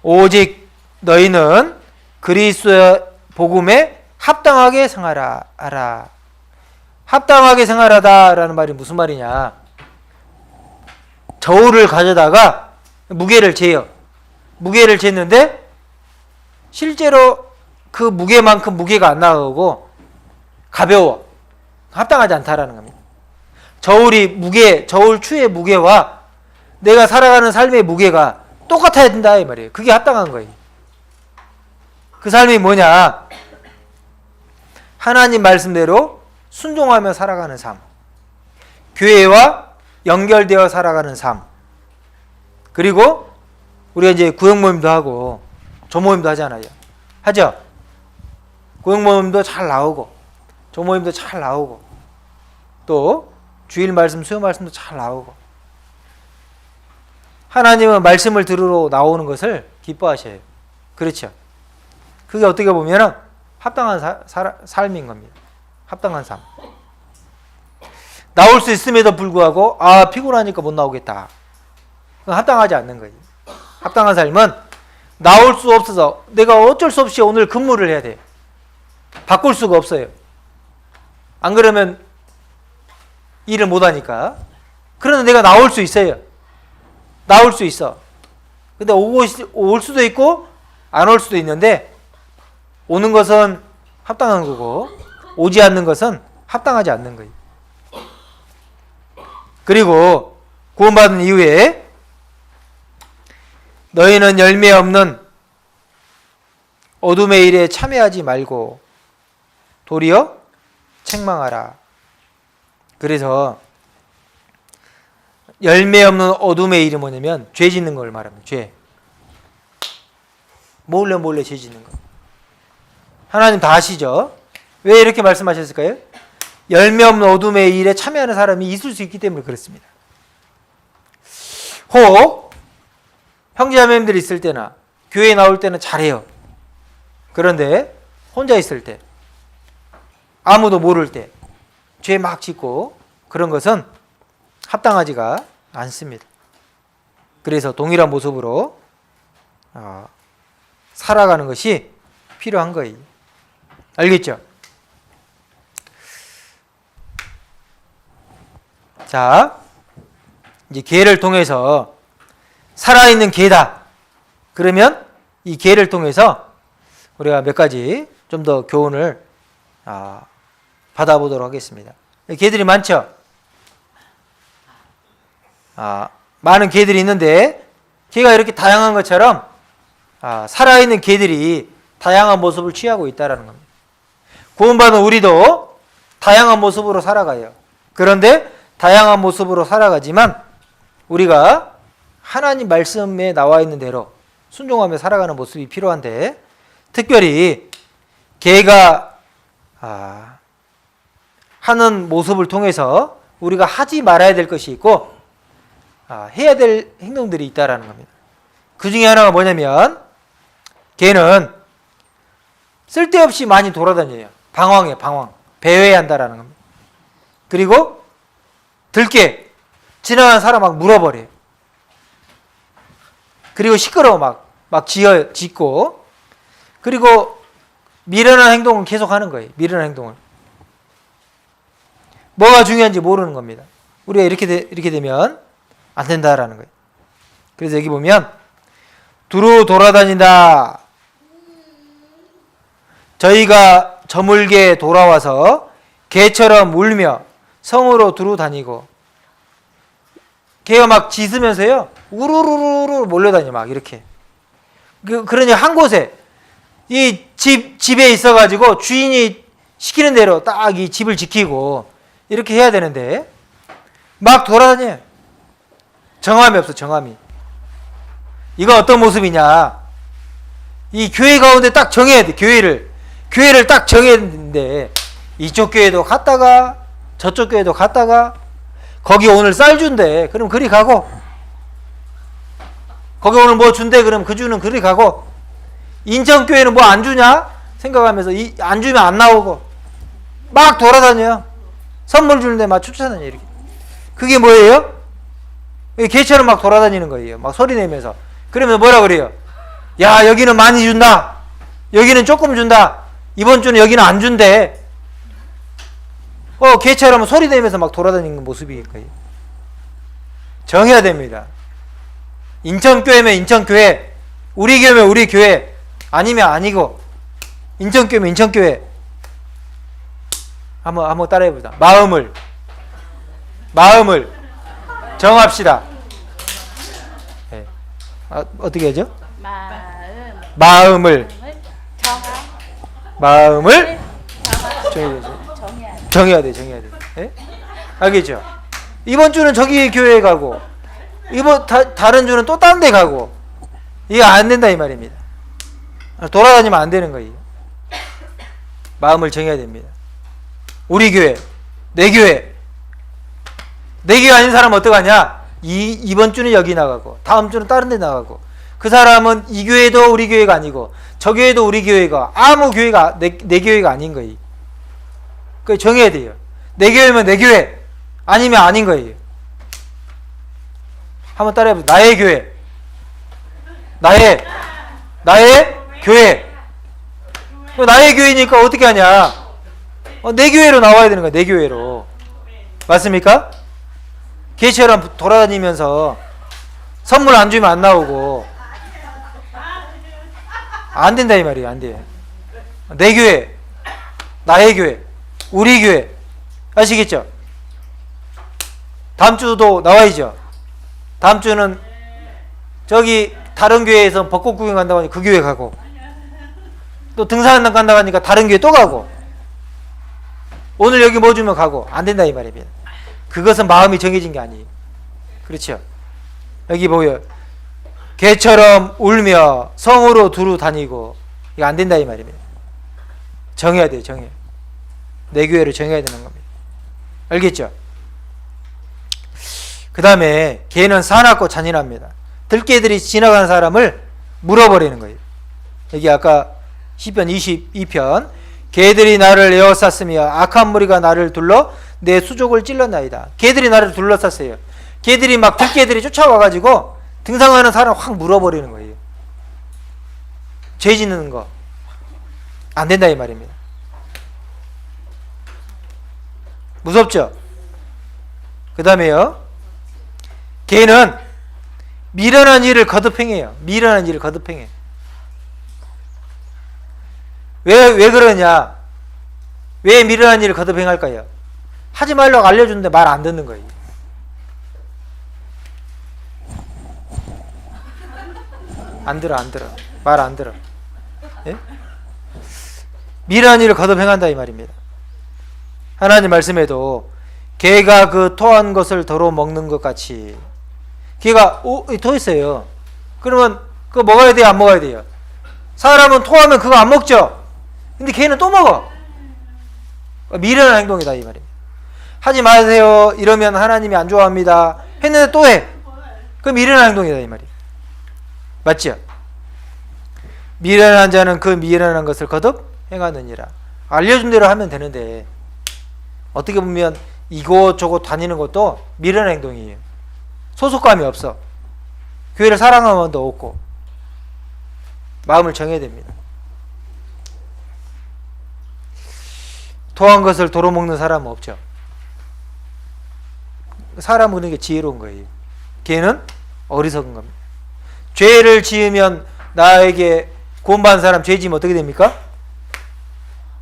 오직 너희는 그리스도의 복음에 합당하게 생활하라. 합당하게 생활하다라는 말이 무슨 말이냐? 저울을 가져다가 무게를 재요. 무게를 쟀는데 실제로 그 무게만큼 무게가 안 나오고 가벼워. 합당하지 않다라는 겁니다. 저울 추의 무게와 내가 살아가는 삶의 무게가 똑같아야 된다 이 말이에요. 그게 합당한 거예요. 그 삶이 뭐냐? 하나님 말씀대로 순종하며 살아가는 삶, 교회와 연결되어 살아가는 삶, 그리고 우리가 이제 구역 모임도 하고 조모임도 하잖아요. 하죠? 구역 모임도 잘 나오고 조모임도 잘 나오고 또 주일 말씀, 수요 말씀도 잘 나오고, 하나님은 말씀을 들으러 나오는 것을 기뻐하셔요. 그렇죠? 그게 어떻게 보면 합당한 삶인 겁니다. 합당한 삶. 나올 수 있음에도 불구하고 피곤하니까 못 나오겠다. 그건 합당하지 않는 거예요. 합당한 삶은 나올 수 없어서 내가 어쩔 수 없이 오늘 근무를 해야 돼. 바꿀 수가 없어요. 안 그러면 일을 못 하니까. 그러나 내가 나올 수 있어요. 나올 수 있어. 근데 올 수도 있고 안 올 수도 있는데, 오는 것은 합당한 거고 오지 않는 것은 합당하지 않는 거예요. 그리고 구원받은 이후에 너희는 열매 없는 어둠의 일에 참여하지 말고 도리어 책망하라. 그래서 열매 없는 어둠의 일이 뭐냐면 죄 짓는 걸 말합니다. 죄. 몰래 죄 짓는 거. 하나님 다 아시죠? 왜 이렇게 말씀하셨을까요? 열매 없는 어둠의 일에 참여하는 사람이 있을 수 있기 때문에 그렇습니다. 혹 형제자매님들이 있을 때나 교회에 나올 때는 잘해요. 그런데 혼자 있을 때, 아무도 모를 때 죄 막 짓고 그런 것은 합당하지가 않습니다. 그래서 동일한 모습으로 살아가는 것이 필요한 거예요. 알겠죠? 자, 이제 개를 통해서 살아있는 개다. 그러면 이 개를 통해서 우리가 몇 가지 좀 더 교훈을 받아보도록 하겠습니다. 개들이 많죠? 많은 개들이 있는데 개가 이렇게 다양한 것처럼 살아있는 개들이 다양한 모습을 취하고 있다는 겁니다. 구원받은 우리도 다양한 모습으로 살아가요. 그런데 다양한 모습으로 살아가지만 우리가 하나님 말씀에 나와 있는 대로 순종하며 살아가는 모습이 필요한데, 특별히 개가 하는 모습을 통해서 우리가 하지 말아야 될 것이 있고 해야 될 행동들이 있다라는 겁니다. 그 중에 하나가 뭐냐면 개는 쓸데없이 많이 돌아다녀요. 방황해, 방황. 배회한다라는 겁니다. 그리고 들깨, 지나가는 사람 막 물어버려요. 그리고 시끄러워 막 짖고, 그리고 미련한 행동을 계속 하는 거예요. 미련한 행동을. 뭐가 중요한지 모르는 겁니다. 우리가 이렇게 되면 안 된다라는 거예요. 그래서 여기 보면 두루 돌아다닌다. 저희가 저물게 돌아와서 개처럼 울며 성으로 두루 다니고, 개가 막 짖으면서요 우르르르 몰려다녀 막 이렇게. 그러니 한 곳에 이 집에 있어가지고 주인이 시키는 대로 딱 이 집을 지키고 이렇게 해야 되는데 막 돌아다녀. 정함이 없어, 정함이. 이거 어떤 모습이냐? 이 교회 가운데 딱 정해야 돼. 교회를 딱 정해야 되는데 이쪽 교회도 갔다가 저쪽 교회도 갔다가, 거기 오늘 쌀 준대. 그럼 그리 가고, 거기 오늘 뭐 준대. 그럼 그 주는 그리 가고, 인천교회는 뭐 안 주냐 생각하면서 안 주면 안 나오고 막 돌아다녀. 선물 주는데 막 쫓아다녀. 이렇게. 그게 뭐예요? 개처럼 막 돌아다니는 거예요. 막 소리 내면서. 그러면 뭐라 그래요? 야, 여기는 많이 준다. 여기는 조금 준다. 이번 주는 여기는 안 준대. 개처럼 소리 내면서 막 돌아다니는 모습일 거예요. 정해야 됩니다. 인천교회면 인천교회, 우리 교회면 우리 교회, 아니면 아니고, 인천교회면 인천교회. 한번 따라해보자. 마음을 정합시다. 네. 어떻게 하죠? 마음을 정해야 돼. 네? 알겠죠? 이번 주는 저기 교회에 가고, 다른 주는 또 딴 데 가고, 이게 안 된다 이 말입니다. 돌아다니면 안 되는 거예요. 마음을 정해야 됩니다. 우리 교회, 내 교회. 내 교회 아닌 사람은 어떡하냐? 이번 주는 여기 나가고, 다음 주는 다른 데 나가고, 그 사람은 이 교회도 우리 교회가 아니고, 저 교회도 우리 교회가, 아무 교회가 내 교회가 아닌 거예요. 그 정해야 돼요. 내 교회면 내 교회, 아니면 아닌 거예요. 한번 따라해보세요. 나의 교회, 나의 교회. 나의 교회니까 어떻게 하냐? 내 교회로 나와야 되는 거야. 내 교회로. 맞습니까? 개처럼 돌아다니면서 선물 안 주면 안 나오고 안 된다 이 말이에요. 안 돼. 내 교회, 나의 교회, 우리 교회. 아시겠죠? 다음 주도 나와야죠. 다음 주는 저기 다른 교회에서 벚꽃 구경 간다고 하니까 그 교회 가고, 또 등산 간다고 하니까 다른 교회 또 가고, 오늘 여기 뭐 주면 가고. 안 된다 이 말입니다. 그것은 마음이 정해진 게 아니에요. 그렇죠? 여기 보여. 개처럼 울며 성으로 두루 다니고, 이거 안 된다 이 말입니다. 정해야 돼요. 정해. 내 교회를 정해야 되는 겁니다. 알겠죠? 그 다음에 개는 사납고 잔인합니다. 들개들이 지나가는 사람을 물어버리는 거예요. 여기 아까 시편 22편, 개들이 나를 에워쌌으며 악한 무리가 나를 둘러 내 수족을 찔렀나이다. 개들이 나를 둘러쌌어요. 개들이 막 들개들이 쫓아와가지고 등산하는 사람 확 물어버리는 거예요. 죄 짓는 거 안 된다 이 말입니다. 무섭죠? 그 다음에요, 개는 미련한 일을 거듭 행해요. 미련한 일을 거듭 행해. 왜 그러냐? 왜 미련한 일을 거듭 행할까요? 하지 말라고 알려주는데 말 안 듣는 거예요. 안 들어. 말 안 들어. 예? 미련한 일을 거듭 행한다 이 말입니다. 하나님 말씀에도 개가 그 토한 것을 더러 먹는 것 같이, 개가 토했어요. 그러면 그거 먹어야 돼요? 안 먹어야 돼요? 사람은 토하면 그거 안 먹죠? 근데 개는 또 먹어. 미련한 행동이다 이 말입니다. 하지 마세요 이러면 하나님이 안 좋아합니다 했는데 또 해. 그 미련한 행동이다 이 말이에요. 맞죠? 미련한 자는 그 미련한 것을 거듭 행하느니라. 알려준 대로 하면 되는데, 어떻게 보면 이곳저곳 다니는 것도 미련한 행동이에요. 소속감이 없어. 교회를 사랑하는 마음도 없고. 마음을 정해야 됩니다. 토한 것을 도로 먹는 사람은 없죠. 사람은 그런 게 지혜로운 거예요. 걔는 어리석은 겁니다. 죄를 지으면, 나에게 구원받은 사람 죄 지으면 어떻게 됩니까?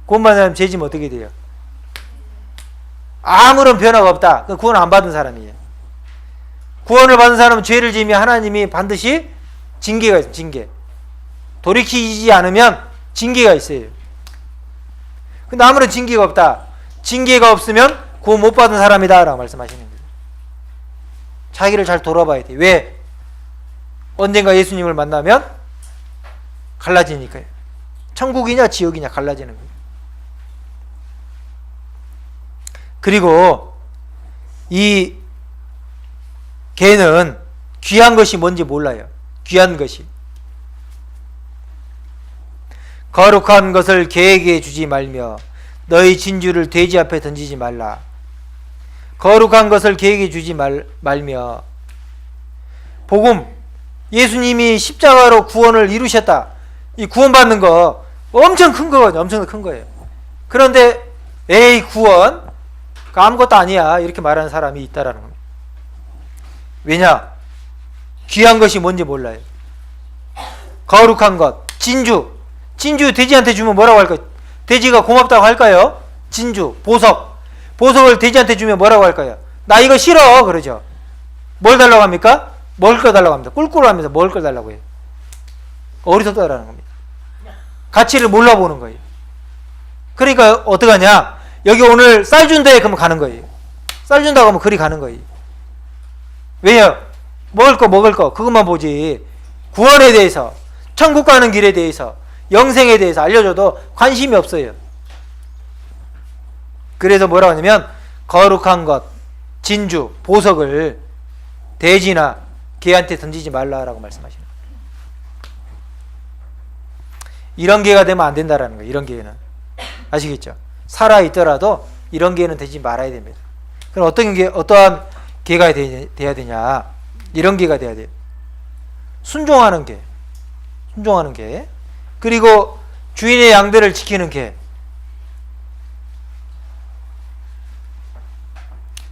구원받은 사람 죄 지으면 어떻게 돼요? 아무런 변화가 없다. 구원 안 받은 사람이에요. 구원을 받은 사람은 죄를 지으면 하나님이 반드시 징계가 있어요. 징계. 돌이키지 않으면 징계가 있어요. 근데 아무런 징계가 없다. 징계가 없으면 구원 못 받은 사람이다 라고 말씀하시는 거예요. 자기를 잘 돌아봐야 돼. 왜? 언젠가 예수님을 만나면 갈라지니까요. 천국이냐 지옥이냐 갈라지는 거예요. 그리고 이 개는 귀한 것이 뭔지 몰라요. 귀한 것이. 거룩한 것을 개에게 주지 말며 너희 진주를 돼지 앞에 던지지 말라. 거룩한 것을 개에게 주지 말며, 복음, 예수님이 십자가로 구원을 이루셨다. 이 구원받는 거 엄청 큰 거거든요. 엄청 큰 거예요. 그런데 에이 구원 아무것도 아니야 이렇게 말하는 사람이 있다라는 겁니다. 왜냐? 귀한 것이 뭔지 몰라요. 거룩한 것, 진주 돼지한테 주면 뭐라고 할까요? 돼지가 고맙다고 할까요? 진주, 보석을 돼지한테 주면 뭐라고 할까요? 나 이거 싫어 그러죠. 뭘 달라고 합니까? 먹을 거 달라고 합니다. 꿀꿀하면서 먹을 걸 달라고 해요. 어리석다라는 겁니다. 가치를 몰라보는 거예요. 그러니까 어떡하냐? 여기 오늘 쌀 준대 그러면 가는 거예요. 쌀 준다고 하면 그리 가는 거예요. 왜냐? 먹을 거 그것만 보지 구원에 대해서, 천국 가는 길에 대해서, 영생에 대해서 알려줘도 관심이 없어요. 그래서 뭐라고 하냐면 거룩한 것, 진주, 보석을 돼지나 개한테 던지지 말라라고 말씀하시는 거예요. 이런 개가 되면 안 된다라는 거예요. 이런 개는. 아시겠죠? 살아있더라도 이런 개는 되지 말아야 됩니다. 그럼 어떠한 개가 돼야 되냐? 이런 개가 돼야 돼요. 순종하는 개. 그리고 주인의 양들을 지키는 개.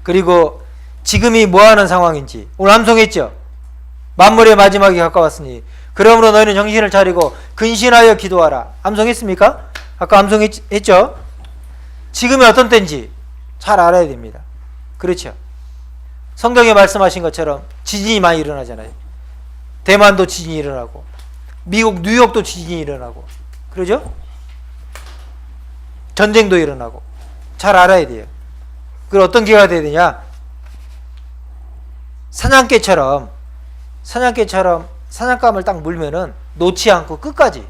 그리고 지금이 뭐하는 상황인지. 오늘 암송했죠? 만물의 마지막이 가까웠으니 그러므로 너희는 정신을 차리고 근신하여 기도하라. 암송했습니까? 아까 암송했죠? 지금이 어떤 때인지 잘 알아야 됩니다. 그렇죠? 성경에 말씀하신 것처럼 지진이 많이 일어나잖아요. 대만도 지진이 일어나고 미국 뉴욕도 지진이 일어나고 그러죠? 전쟁도 일어나고 잘 알아야 돼요. 그리고 어떤 기회가 돼야 되냐? 사냥개처럼 사냥감을 딱 물면은 놓지 않고 끝까지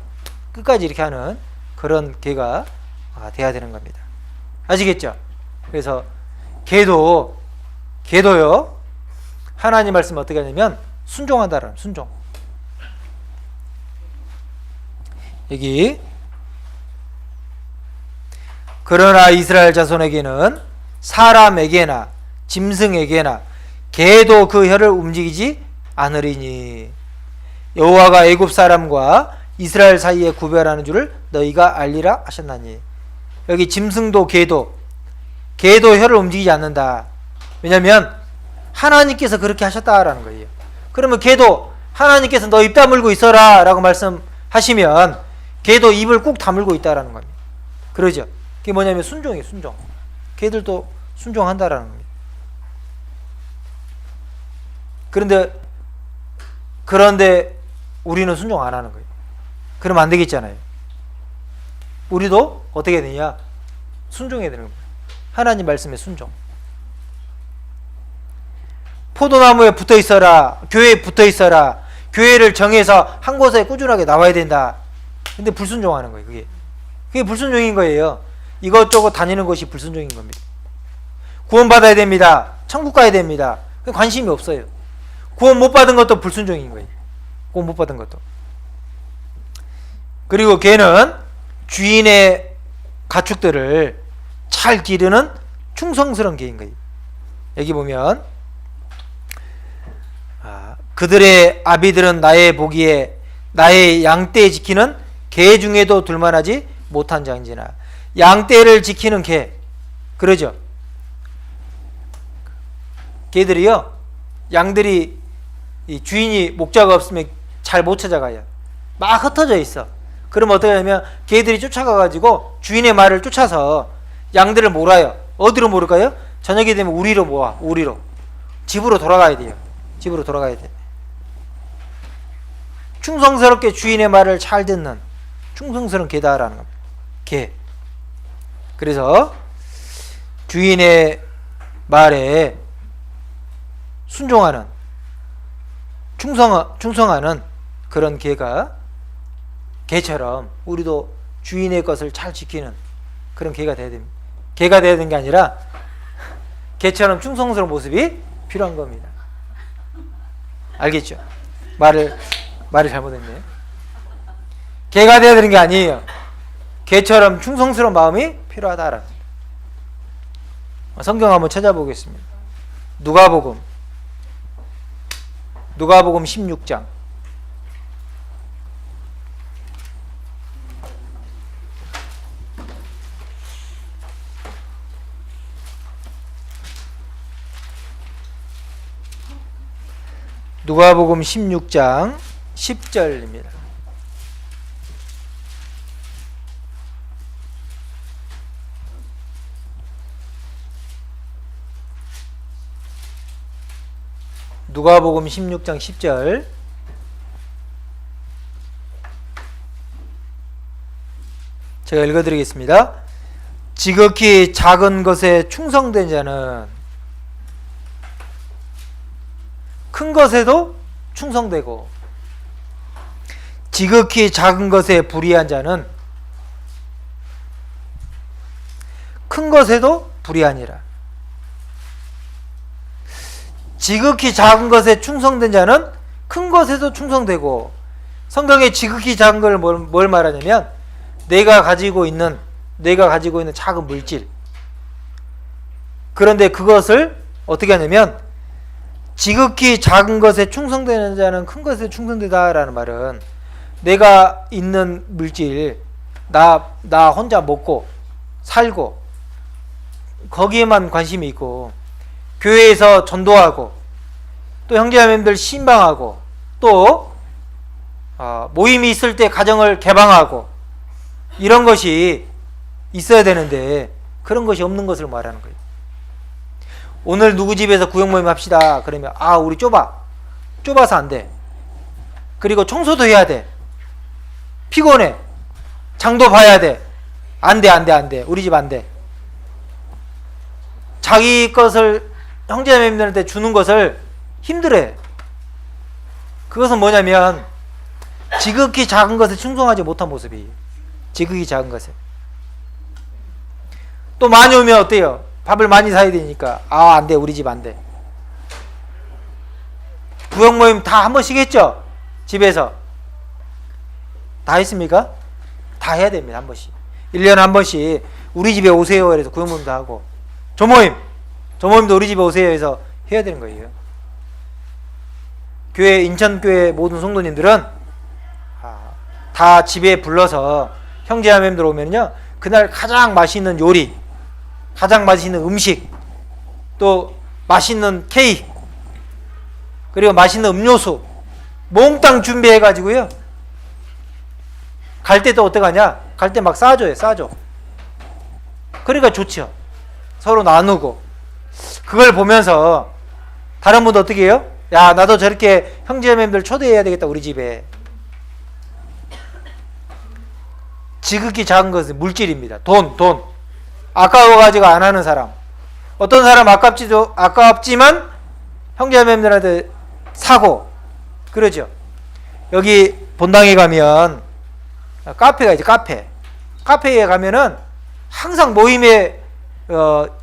이렇게 하는 그런 개가 돼야 되는 겁니다. 아시겠죠? 그래서 개도요 하나님 말씀 어떻게 하냐면 순종한다라는 순종. 여기 그러나 이스라엘 자손에게는 사람에게나 짐승에게나 개도 그 혀를 움직이지 않으리니 여호와가 애굽 사람과 이스라엘 사이에 구별하는 줄을 너희가 알리라 하셨나니. 여기 짐승도 개도 혀를 움직이지 않는다. 왜냐하면 하나님께서 그렇게 하셨다라는 거예요. 그러면 개도 하나님께서 너 입 다물고 있어라 라고 말씀하시면 개도 입을 꾹 다물고 있다라는 겁니다. 그러죠. 그게 뭐냐면 순종이에요. 순종. 개들도 순종한다라는 겁니다. 그런데 우리는 순종 안 하는 거예요. 그러면 안 되겠잖아요. 우리도 어떻게 해야 되냐? 순종해야 되는 겁니다. 하나님 말씀에 순종. 포도나무에 붙어 있어라. 교회에 붙어 있어라. 교회를 정해서 한 곳에 꾸준하게 나와야 된다. 근데 불순종하는 거예요. 그게 불순종인 거예요. 이것저것 다니는 것이 불순종인 겁니다. 구원받아야 됩니다. 천국 가야 됩니다. 관심이 없어요. 구원 못 받은 것도 불순종인 거예요. 구원 못 받은 것도. 그리고 개는 주인의 가축들을 잘 기르는 충성스러운 개인 거예요. 여기 보면 그들의 아비들은 나의 보기에 나의 양떼 지키는 개 중에도 둘만하지 못한 장지나. 양떼를 지키는 개, 그러죠. 개들이요, 양들이 이 주인이 목자가 없으면 잘 못 찾아가요. 막 흩어져 있어. 그러면 어떻게 하냐면 개들이 쫓아가가지고 주인의 말을 쫓아서 양들을 몰아요. 어디로 몰을까요? 저녁이 되면 우리로 모아. 우리로 집으로 돌아가야 돼요. 집으로 돌아가야 돼. 충성스럽게 주인의 말을 잘 듣는 충성스러운 개다라는 겁니다. 개. 그래서 주인의 말에 순종하는 충성하는 그런 개처럼 우리도 주인의 것을 잘 지키는 그런 개가 돼야 됩니다. 개가 돼야 되는 게 아니라 개처럼 충성스러운 모습이 필요한 겁니다. 알겠죠? 말을 잘못했네요. 개가 돼야 되는 게 아니에요. 개처럼 충성스러운 마음이 필요하다라는. 성경 한번 찾아보겠습니다. 누가복음 16장. 누가복음 16장 10절입니다. 누가복음 16장 10절. 제가 읽어드리겠습니다. 지극히 작은 것에 충성된 자는 큰 것에도 충성되고, 지극히 작은 것에 불의한 자는 큰 것에도 불의하니라. 지극히 작은 것에 충성된 자는 큰 것에도 충성되고, 성경에 지극히 작은 걸 뭘 말하냐면 내가 가지고 있는 작은 물질. 그런데 그것을 어떻게 하냐면 지극히 작은 것에 충성되는 자는 큰 것에 충성되다라는 말은 내가 있는 물질, 나 혼자 먹고 살고 거기에만 관심이 있고, 교회에서 전도하고 또 형제자매님들 신방하고 또 모임이 있을 때 가정을 개방하고 이런 것이 있어야 되는데 그런 것이 없는 것을 말하는 거예요. 오늘 누구 집에서 구역 모임 합시다. 그러면 우리 좁아서 안 돼. 그리고 청소도 해야 돼. 피곤해. 장도 봐야 돼. 안 돼. 우리 집 안 돼. 자기 것을 형제자매님들한테 주는 것을 힘들어해. 그것은 뭐냐면 지극히 작은 것에 충성하지 못한 모습이에요. 지극히 작은 것에. 또 많이 오면 어때요? 밥을 많이 사야 되니까 안 돼, 우리 집 안 돼. 부역 모임 다 한 번씩 했죠? 집에서 다 했습니까? 다 해야 됩니다. 한 번씩. 1년에 한 번씩 우리 집에 오세요 그래서 구역 모임도 하고, 조모임도 우리 집에 오세요 해서 해야 되는 거예요. 교회, 인천교회 모든 성도님들은 다 집에 불러서 형제자매님들 오면요, 그날 가장 맛있는 요리, 가장 맛있는 음식, 또 맛있는 케이크, 그리고 맛있는 음료수 몽땅 준비해 가지고요, 갈 때 또 어떡하냐, 갈 때 막 싸줘요. 그러니까 좋죠. 서로 나누고. 그걸 보면서 다른 분도 어떻게 해요? 야, 나도 저렇게 형제자매님들 초대해야 되겠다, 우리 집에. 지극히 작은 것은 물질입니다. 돈. 아까워가지고 안 하는 사람. 어떤 사람 아깝지만 형제자매님들한테 사고 그러죠. 여기 본당에 가면 카페가 있죠. 카페에 가면은 항상 모임에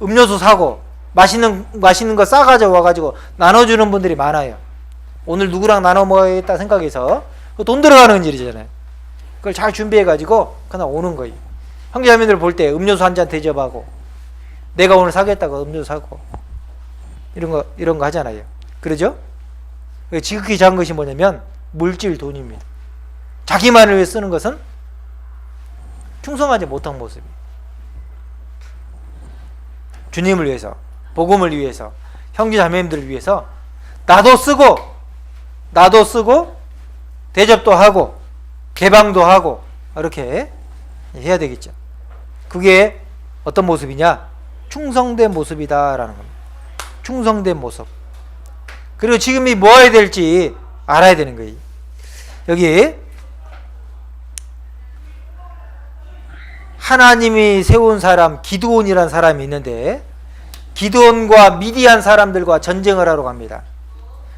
음료수 사고 맛있는 거 싸가지고 와가지고 나눠주는 분들이 많아요. 오늘 누구랑 나눠 먹어야겠다 생각해서. 돈 들어가는 일이잖아요. 그걸 잘 준비해가지고 그냥 오는 거예요. 형제자매들 볼 때 음료수 한 잔 대접하고, 내가 오늘 사겠다고 음료수 사고, 이런 거 하잖아요. 그러죠? 지극히 작은 것이 뭐냐면 물질, 돈입니다. 자기만을 위해 쓰는 것은 충성하지 못한 모습이에요. 주님을 위해서, 복음을 위해서, 형제자매님들을 위해서 나도 쓰고 대접도 하고 개방도 하고 이렇게 해야 되겠죠. 그게 어떤 모습이냐? 충성된 모습이다라는 겁니다. 충성된 모습. 그리고 지금이 뭐 해야 될지 알아야 되는 거예요. 여기 하나님이 세운 사람 기드온이라는 사람이 있는데, 기드온과 미디안 사람들과 전쟁을 하러 갑니다.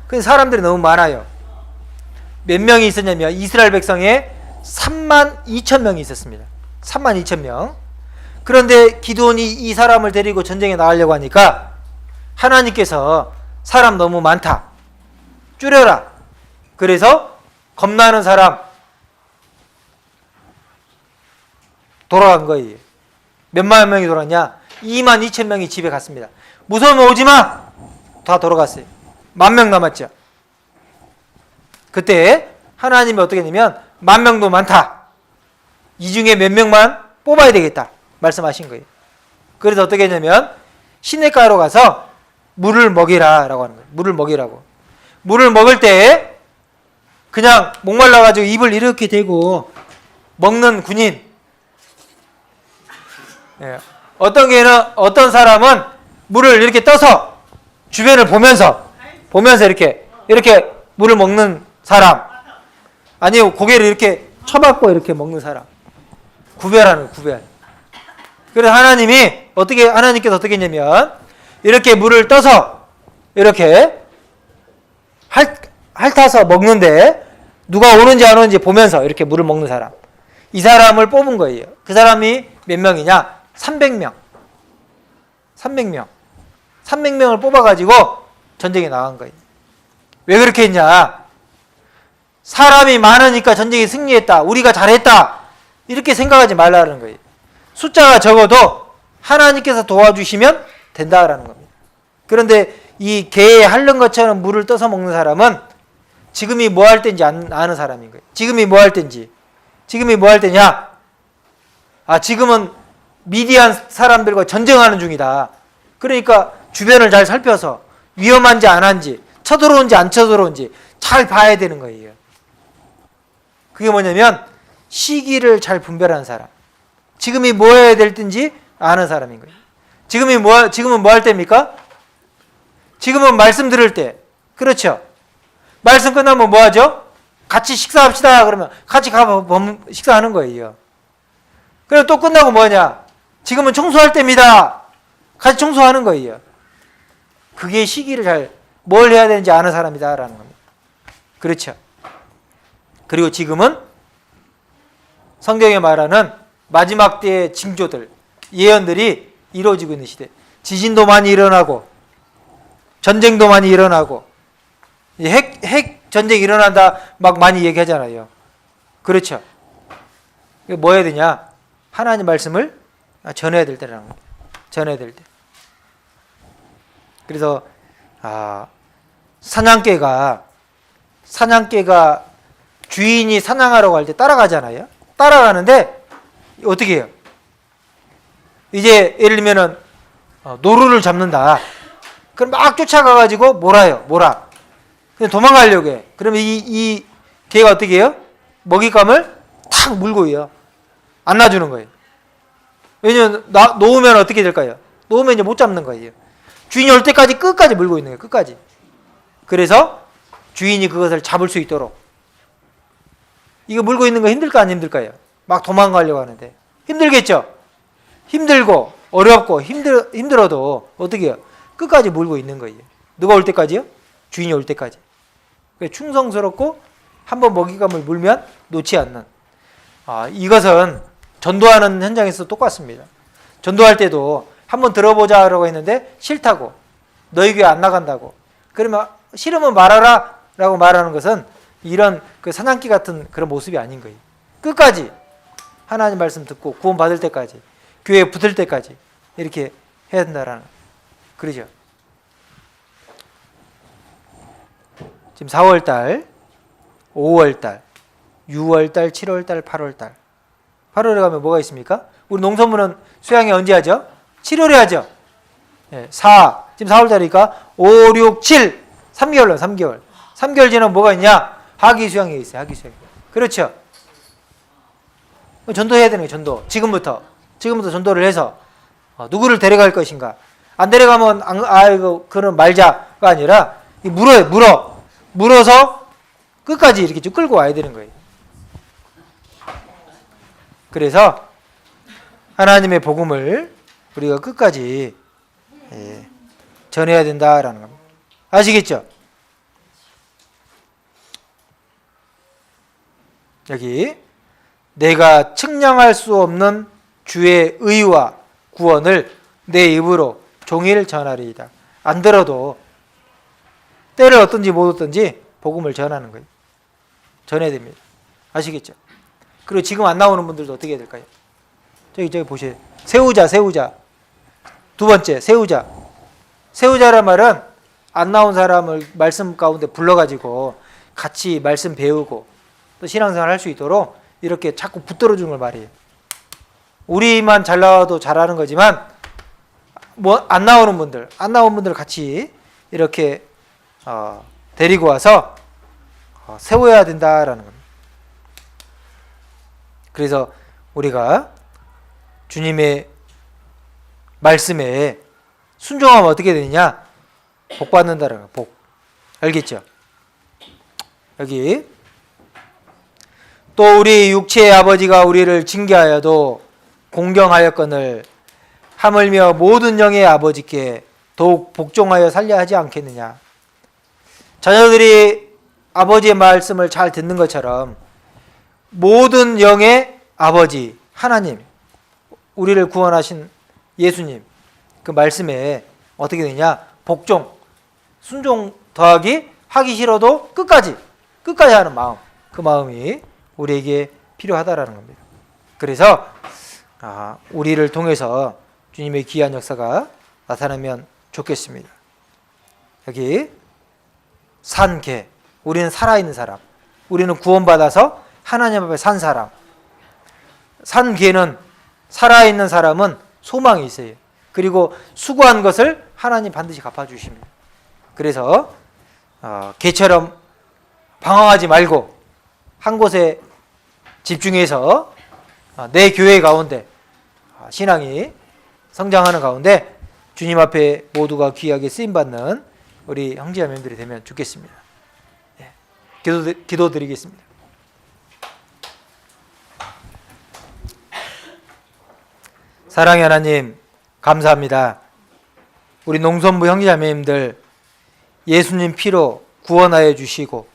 그 사람들이 너무 많아요. 몇 명이 있었냐면 이스라엘 백성에 32,000명이 있었습니다. 32,000명. 그런데 기드온이 이 사람을 데리고 전쟁에 나가려고 하니까 하나님께서 사람 너무 많다, 줄여라. 그래서 겁나는 사람 돌아간 거예요. 몇만 명이 돌아갔냐? 22,000명이 집에 갔습니다. 무서우면 오지마! 다 돌아갔어요. 10,000명 남았죠. 그때 하나님이 어떻게 했냐면 10,000명도 많다, 이 중에 몇 명만 뽑아야 되겠다 말씀하신 거예요. 그래서 어떻게 했냐면 시냇가로 가서 물을 먹이라 라고 하는 거예요. 물을 먹이라고. 물을 먹을 때 그냥 목말라가지고 입을 이렇게 대고 먹는 군인. 어떤 사람은 물을 이렇게 떠서 주변을 보면서 이렇게 물을 먹는 사람, 아니면 고개를 이렇게 쳐박고 이렇게 먹는 사람. 구별. 그래서 하나님께서 어떻게 했냐면 이렇게 물을 떠서 이렇게 핥아서 먹는데 누가 오는지 안 오는지 보면서 이렇게 물을 먹는 사람, 이 사람을 뽑은 거예요. 그 사람이 몇 명이냐? 300명. 300명을 뽑아가지고 전쟁에 나간 거예요. 왜 그렇게 했냐? 사람이 많으니까 전쟁에 승리했다, 우리가 잘했다, 이렇게 생각하지 말라는 거예요. 숫자가 적어도 하나님께서 도와주시면 된다라는 겁니다. 그런데 이 개에 핥는 것처럼 물을 떠서 먹는 사람은 지금이 뭐 할 때인지 아는 사람인 거예요. 지금이 뭐 할 때냐? 지금은 미디안 사람들과 전쟁하는 중이다. 그러니까 주변을 잘 살펴서 위험한지 안 한지, 쳐들어온지 안 쳐들어온지 잘 봐야 되는 거예요. 그게 뭐냐면 시기를 잘 분별하는 사람, 지금이 뭐 해야 될 때인지 아는 사람인 거예요. 지금은 뭐 할 때입니까? 지금은 말씀 들을 때. 그렇죠? 말씀 끝나면 뭐 하죠? 같이 식사합시다. 그러면 같이 가서 식사하는 거예요. 그리고 또 끝나고 뭐냐? 지금은 청소할 때입니다. 같이 청소하는 거예요. 그게 시기를 잘 뭘 해야 되는지 아는 사람이다라는 겁니다. 그렇죠. 그리고 지금은 성경에 말하는 마지막 때의 징조들, 예언들이 이루어지고 있는 시대. 지진도 많이 일어나고 전쟁도 많이 일어나고 핵 전쟁 일어난다 막 많이 얘기하잖아요. 그렇죠. 뭐 해야 되냐? 하나님 말씀을 전해야 될 때라는 겁니다. 전해야 될 때. 그래서 사냥개가 주인이 사냥하러 갈 때 따라가잖아요. 따라가는데 어떻게 해요? 이제 예를 들면은 노루를 잡는다. 그럼 막 쫓아가가지고 몰아요. 그냥 도망가려고 해. 그러면 이 개가 어떻게 해요? 먹잇감을 탁 물고 해요. 안 놔주는 거예요. 왜냐면 놓으면 어떻게 될까요? 놓으면 이제 못 잡는 거예요. 주인이 올 때까지 끝까지 물고 있는 거예요. 끝까지. 그래서 주인이 그것을 잡을 수 있도록. 이거 물고 있는 거 힘들까 안 힘들까요? 막 도망가려고 하는데 힘들겠죠? 힘들고 어렵고 힘들어도 어떻게 해요? 끝까지 물고 있는 거예요. 누가 올 때까지요? 주인이 올 때까지. 충성스럽고 한번 먹잇감을 물면 놓지 않는. 이것은 전도하는 현장에서 똑같습니다. 전도할 때도 한번 들어보자라고 했는데 싫다고, 너희 교회 안 나간다고. 그러면 싫으면 말하라 라고 말하는 것은 이런 그 사냥개 같은 그런 모습이 아닌 거예요. 끝까지 하나님 말씀 듣고 구원 받을 때까지, 교회에 붙을 때까지 이렇게 해야 된다라는. 그러죠. 지금 4월달, 5월달, 6월달, 7월달, 8월달. 8월에 가면 뭐가 있습니까? 우리 농산물은 수양이 언제 하죠? 7월에 하죠. 4, 지금 4월달이니까 5, 6, 7, 3개월로 3개월. 3개월 지나면 뭐가 있냐? 하기 수양이 있어요. 하기 수양. 그렇죠. 전도해야 되는 거예요. 전도. 지금부터 전도를 해서 누구를 데려갈 것인가. 안 데려가면 아이고 그런 말자가 아니라 물어서 끝까지 이렇게 쭉 끌고 와야 되는 거예요. 그래서 하나님의 복음을 우리가 끝까지 전해야 된다라는 겁니다. 아시겠죠? 여기 내가 측량할 수 없는 주의 의와 구원을 내 입으로 종일 전하리이다. 안 들어도 때를 얻든지 못 얻든지 복음을 전하는 거예요. 전해야 됩니다. 아시겠죠? 그리고 지금 안 나오는 분들도 어떻게 해야 될까요? 저기 보세요. 세우자. 두 번째, 세우자. 세우자란 말은 안 나온 사람을 말씀 가운데 불러가지고 같이 말씀 배우고 또 신앙생활 할 수 있도록 이렇게 자꾸 붙들어 주는 걸 말이에요. 우리만 잘 나와도 잘하는 거지만 뭐 안 나온 분들 같이 이렇게 데리고 와서 세워야 된다라는 겁니다. 그래서 우리가 주님의 말씀에 순종하면 어떻게 되느냐? 복 받는다라는 거예요. 복. 알겠죠? 여기 또 우리 육체의 아버지가 우리를 징계하여도 공경하였거늘 하물며 모든 영의 아버지께 더욱 복종하여 살려 하지 않겠느냐. 자녀들이 아버지의 말씀을 잘 듣는 것처럼 모든 영의 아버지 하나님, 우리를 구원하신 예수님 그 말씀에 어떻게 되냐? 복종, 순종 더하기 하기 싫어도 끝까지 하는 마음, 그 마음이 우리에게 필요하다라는 겁니다. 그래서 우리를 통해서 주님의 귀한 역사가 나타나면 좋겠습니다. 여기 산개, 우리는 살아있는 사람, 우리는 구원받아서 하나님 앞에 산 사람. 산개는 살아있는 사람은 소망이 있어요. 그리고 수고한 것을 하나님 반드시 갚아주십니다. 그래서 개처럼 방황하지 말고 한 곳에 집중해서 내 교회 가운데 신앙이 성장하는 가운데 주님 앞에 모두가 귀하게 쓰임받는 우리 형제자매님들이 되면 좋겠습니다. 기도드리겠습니다. 사랑의 하나님 감사합니다. 우리 농선부 형제자매님들 예수님 피로 구원하여 주시고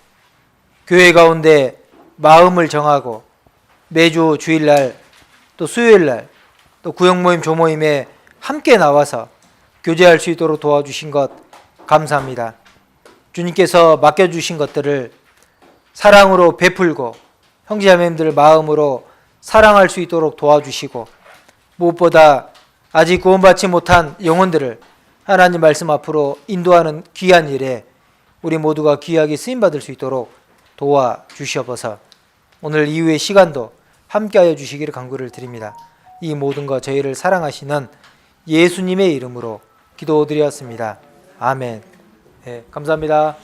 교회 가운데 마음을 정하고 매주 주일날 또 수요일날 또 구역모임 조모임에 함께 나와서 교제할 수 있도록 도와주신 것 감사합니다. 주님께서 맡겨주신 것들을 사랑으로 베풀고 형제자매님들 마음으로 사랑할 수 있도록 도와주시고 무엇보다 아직 구원받지 못한 영혼들을 하나님 말씀 앞으로 인도하는 귀한 일에 우리 모두가 귀하게 쓰임받을 수 있도록 도와주시옵소서. 오늘 이후의 시간도 함께하여 주시기를 간구를 드립니다. 이 모든 것 저희를 사랑하시는 예수님의 이름으로 기도드렸습니다. 아멘. 네, 감사합니다.